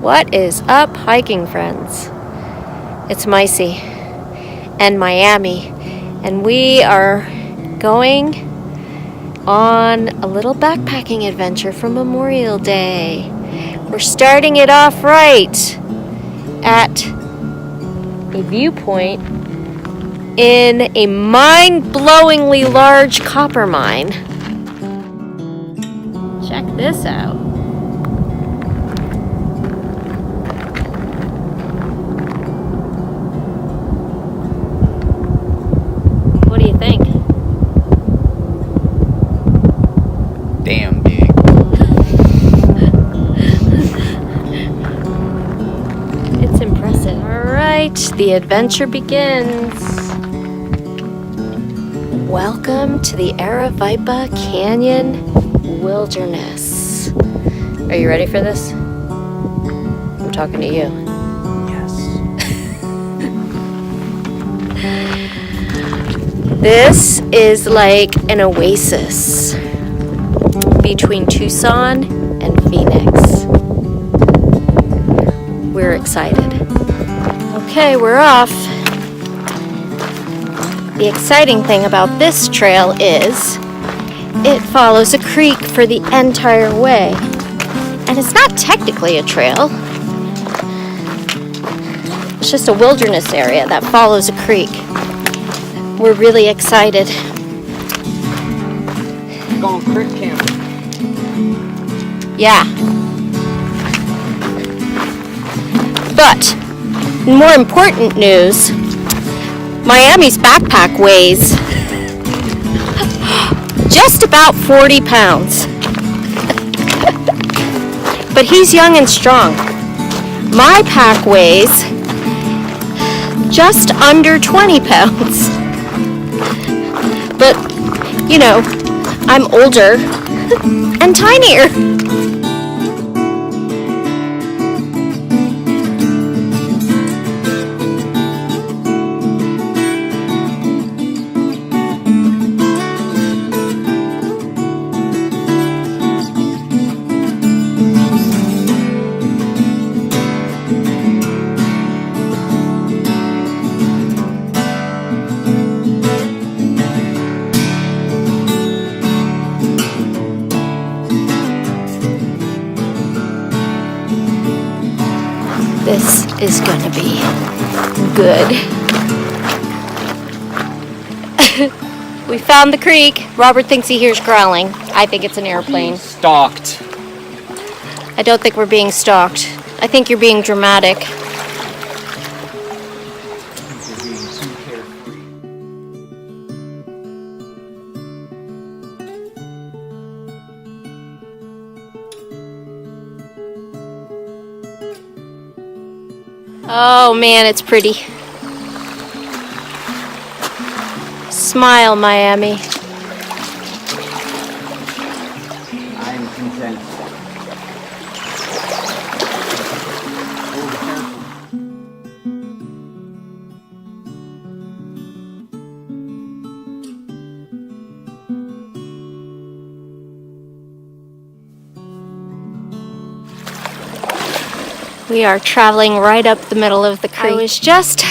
What is up, hiking friends? It's Micey and Miami, and we are going on a little backpacking adventure for Memorial Day. We're starting it off right at a viewpoint in a mind-blowingly large copper mine. Check this out. What do you think? Damn big. It's impressive. Alright, the adventure begins. Welcome to the Aravaipa Canyon Wilderness. Are you ready for this? I'm talking to you. Yes. This is like an oasis between Tucson and Phoenix. We're excited. Okay, we're off. The exciting thing about this trail is it follows a creek for the entire way. And it's not technically a trail. It's just a wilderness area that follows a creek. We're really excited. Going creek camping. Yeah. But, more important news, Miami's backpack weighs just about 40 pounds. But he's young and strong. My pack weighs just under 20 pounds. But, you know, I'm older and tinier. This is gonna be good. We found the creek. Robert thinks he hears growling. I think it's an airplane. Stalked. I don't think we're being stalked. I think you're being dramatic. Oh man, it's pretty. Smile, Miami. I am content. We are traveling right up the middle of the creek. I was just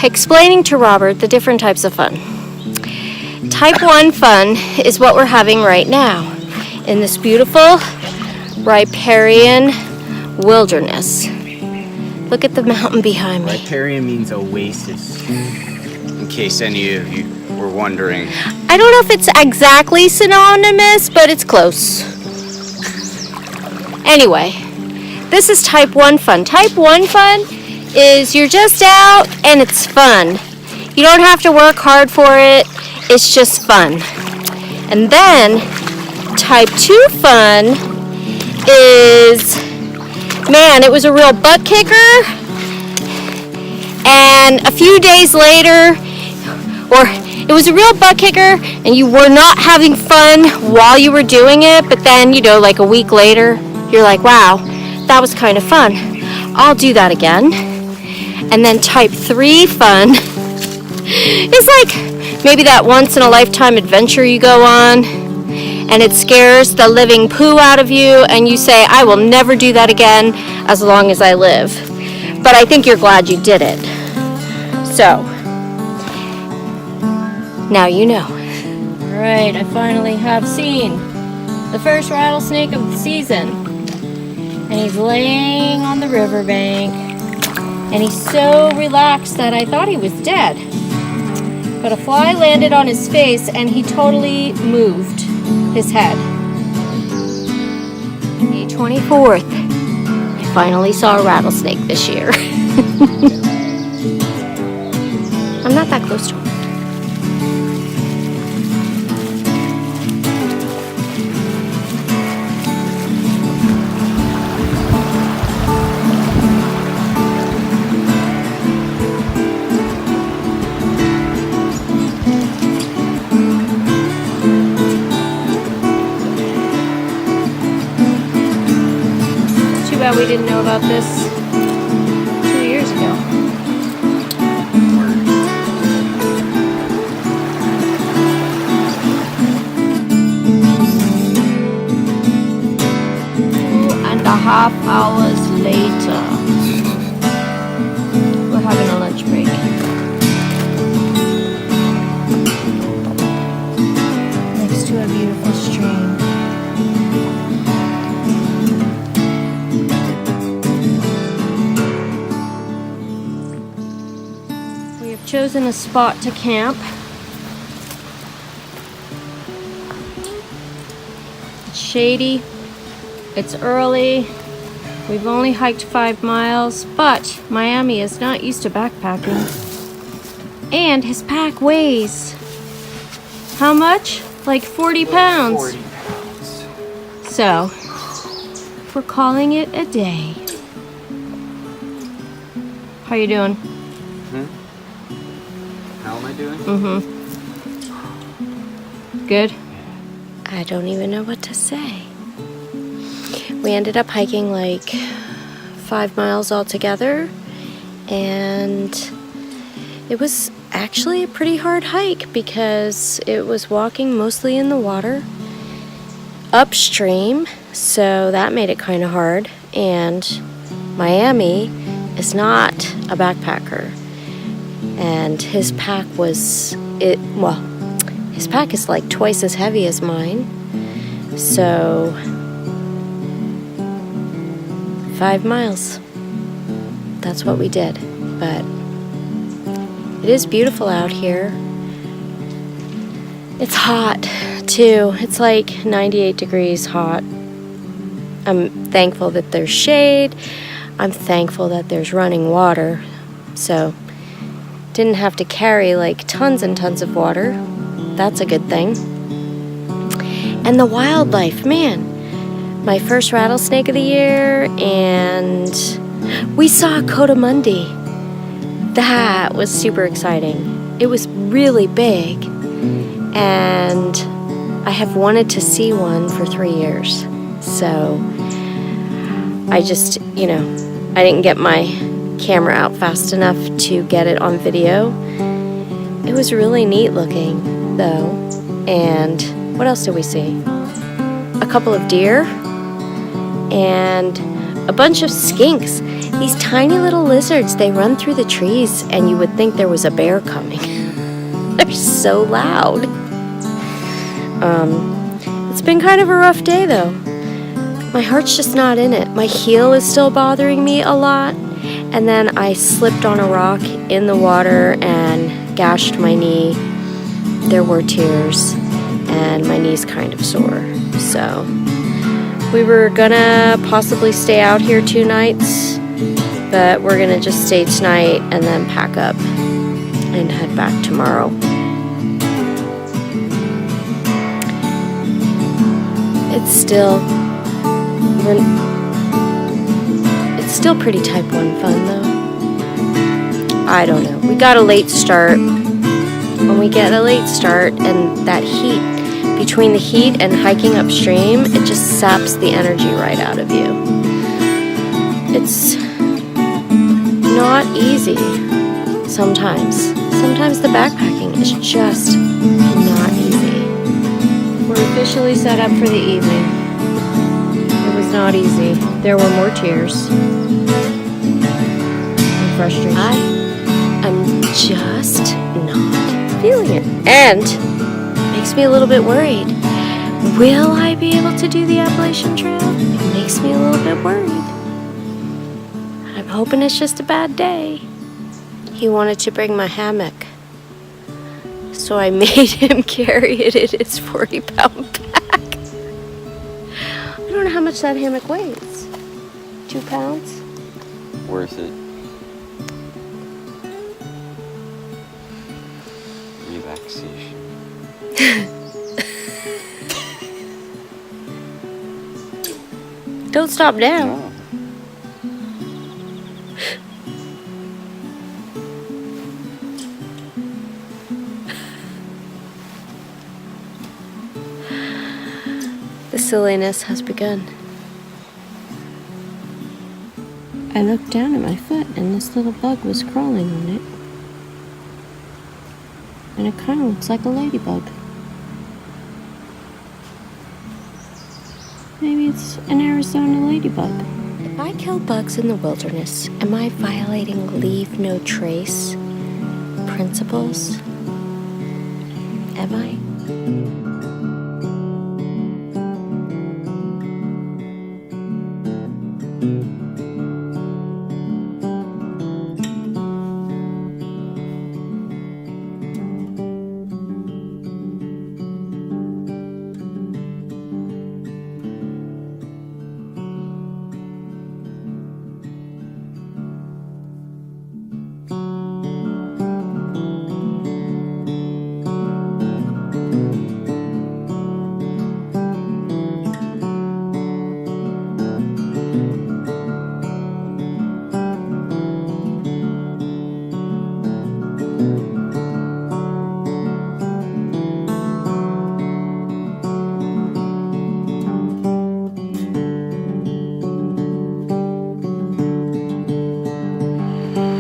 explaining to Robert the different types of fun. Type 1 fun is what we're having right now in this beautiful riparian wilderness. Look at the mountain behind me. Riparian means oasis, in case any of you were wondering. I don't know if it's exactly synonymous, but it's close. Anyway, this is type 1 fun. Type 1 fun is you're just out and it's fun. You don't have to work hard for it. It's just fun. And then type 2 fun is, man, it was a real butt kicker. And a few days later, or it was a real butt kicker and you were not having fun while you were doing it, but then, you know, like a week later, you're like, wow, that was kind of fun. I'll do that again. And then type 3 fun is like maybe that once in a lifetime adventure you go on and it scares the living poo out of you, and you say, I will never do that again as long as I live. But I think you're glad you did it. So, now you know. Alright, I finally have seen the first rattlesnake of the season. And he's laying on the riverbank. And he's so relaxed that I thought he was dead. But a fly landed on his face and he totally moved his head. May 24th. I finally saw a rattlesnake this year. I'm not that close to him. We didn't know about this 2 years ago. Two-and-a-half hours later, we're having a lunch break. Next to a beautiful stream. Chosen a spot to camp. It's shady, it's early, we've only hiked 5 miles, but Miami is not used to backpacking. And his pack weighs how much? Like 40 pounds. 40 pounds. So, we're calling it a day. How you doing? How am I doing? Good? I don't even know what to say. We ended up hiking like 5 miles altogether, and it was actually a pretty hard hike because it was walking mostly in the water upstream, so that made it kind of hard. And Miami is not a backpacker. And his pack his pack is like twice as heavy as mine. So 5 miles. That's what we did. But it is beautiful out here. It's hot too. It's like 98 degrees hot. I'm thankful that there's shade. I'm thankful that there's running water. So didn't have to carry like tons and tons of water. That's a good thing. And the wildlife, man. My first rattlesnake of the year, and we saw a coatimundi. That was super exciting. It was really big, and I have wanted to see one for 3 years. So I just, I didn't get my camera out fast enough to get it on video. It was really neat looking though. And what else did we see? A couple of deer and a bunch of skinks. These tiny little lizards, they run through the trees and you would think there was a bear coming. They're so loud. It's been kind of a rough day though. My heart's just not in it. My heel is still bothering me a lot. And then I slipped on a rock in the water and gashed my knee. There were tears, and my knee's kind of sore. So we were gonna possibly stay out here 2 nights, but we're gonna just stay tonight and then pack up and head back tomorrow. It's still pretty type 1 fun though. I don't know. We got a late start. When we get a late start and that heat, between the heat and hiking upstream, it just saps the energy right out of you. It's not easy sometimes. Sometimes the backpacking is just not easy. We're officially set up for the evening. It was not easy. There were more tears and frustration. I'm just not feeling it. And it makes me a little bit worried. Will I be able to do the Appalachian Trail? It makes me a little bit worried. I'm hoping it's just a bad day. He wanted to bring my hammock, so I made him carry it in his 40-pound bag. I don't know how much that hammock weighs. 2 pounds? Worth it. Relaxation. Don't stop now. No. The silliness has begun. I looked down at my foot and this little bug was crawling on it. And it kind of looks like a ladybug. Maybe it's an Arizona ladybug. If I kill bugs in the wilderness, am I violating leave no trace principles? Am I?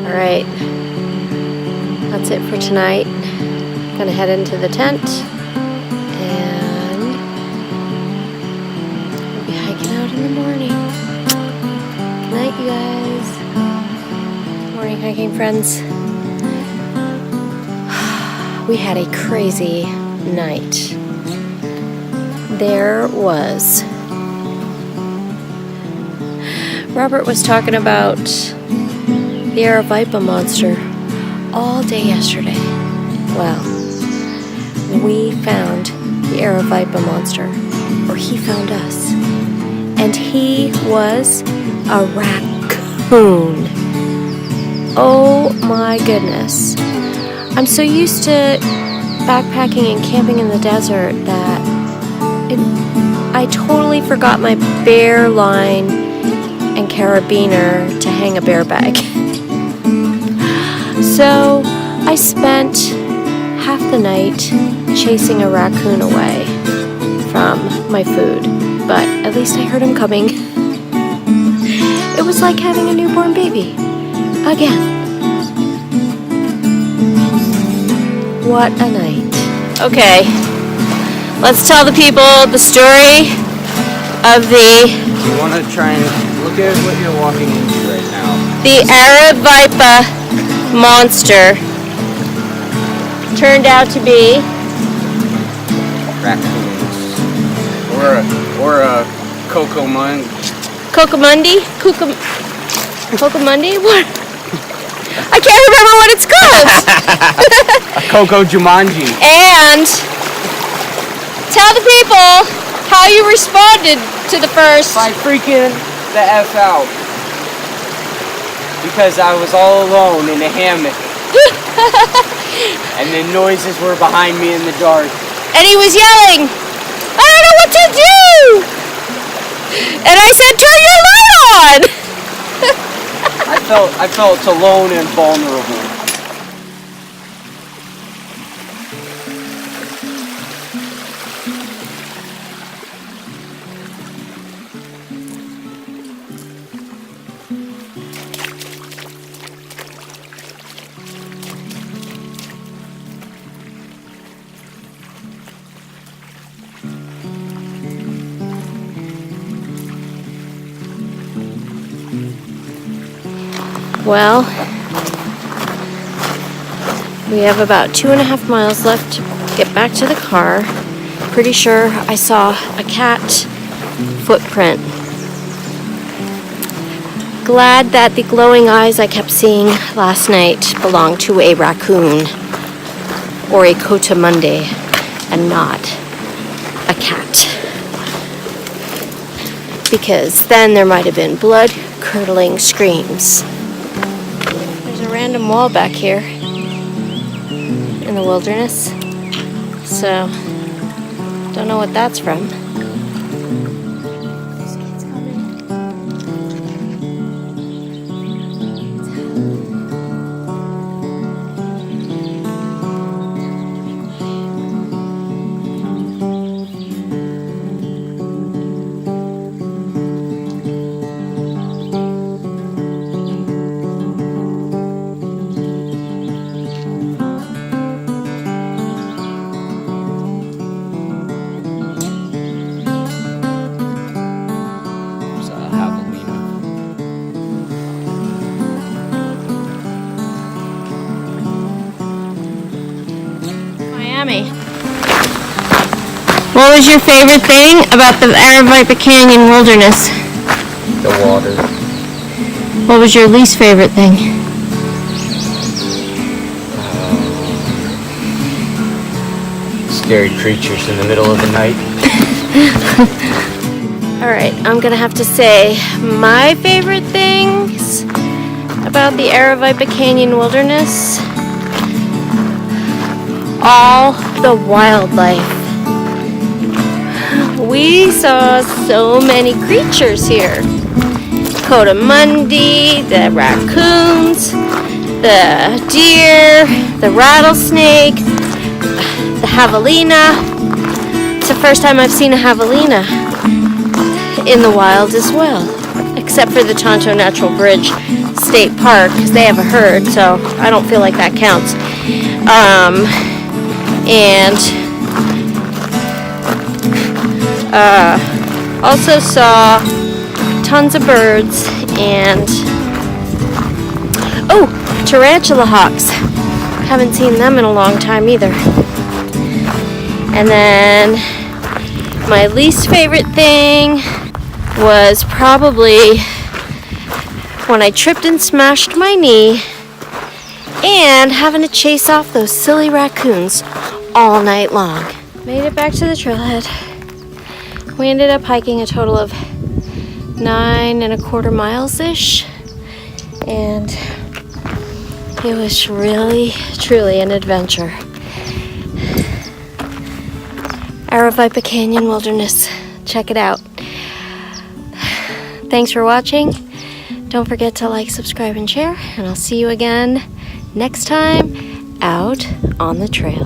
Alright, that's it for tonight. Gonna head into the tent and we'll be hiking out in the morning. Good night, you guys. Morning hiking friends. We had a crazy night. There was. Robert was talking about the Aravaipa monster all day yesterday. Well, we found the Aravaipa monster, or he found us, and he was a raccoon. Oh my goodness. I'm so used to backpacking and camping in the desert that I totally forgot my bear line and carabiner to hang a bear bag. So I spent half the night chasing a raccoon away from my food, but at least I heard him coming. It was like having a newborn baby. Again. What a night. Okay, let's tell the people the story of You want to try and look at what you're walking into right now. the Aravaipa monster. Turned out to be Raccoons. Or a Cocomundi. Cocomundi? Cocomundi? What? I can't remember what it's called. A Coco Jumanji. And tell the people how you responded to the first. By freaking the F out. Because I was all alone in a hammock. And the noises were behind me in the dark. And he was yelling, I don't know what to do! And I said, turn your light on! I felt alone and vulnerable. Well, we have about 2.5 miles left to get back to the car. Pretty sure I saw a cat footprint. Glad that the glowing eyes I kept seeing last night belonged to a raccoon or a coatimundi and not a cat. Because then there might have been blood-curdling screams. There's a random wall back here in the wilderness, so don't know what that's from. Miami. What was your favorite thing about the Aravaipa Canyon wilderness? The water. What was your least favorite thing? Scary creatures in the middle of the night. Alright, I'm gonna have to say my favorite things about the Aravaipa Canyon wilderness. All the wildlife. We saw so many creatures here. Coatimundi, the raccoons, the deer, the rattlesnake, the javelina. It's the first time I've seen a javelina in the wild as well, except for the Tonto Natural Bridge State Park, because they have a herd, so I don't feel like that counts. And also saw tons of birds and tarantula hawks. Haven't seen them in a long time either. And then my least favorite thing was probably when I tripped and smashed my knee and having to chase off those silly raccoons all night long. Made it back to the trailhead. We ended up hiking a total of 9.25 miles-ish, and it was really, truly an adventure. Aravaipa Canyon Wilderness. Check it out. Thanks for watching. Don't forget to like, subscribe, and share, and I'll see you again next time out on the trail.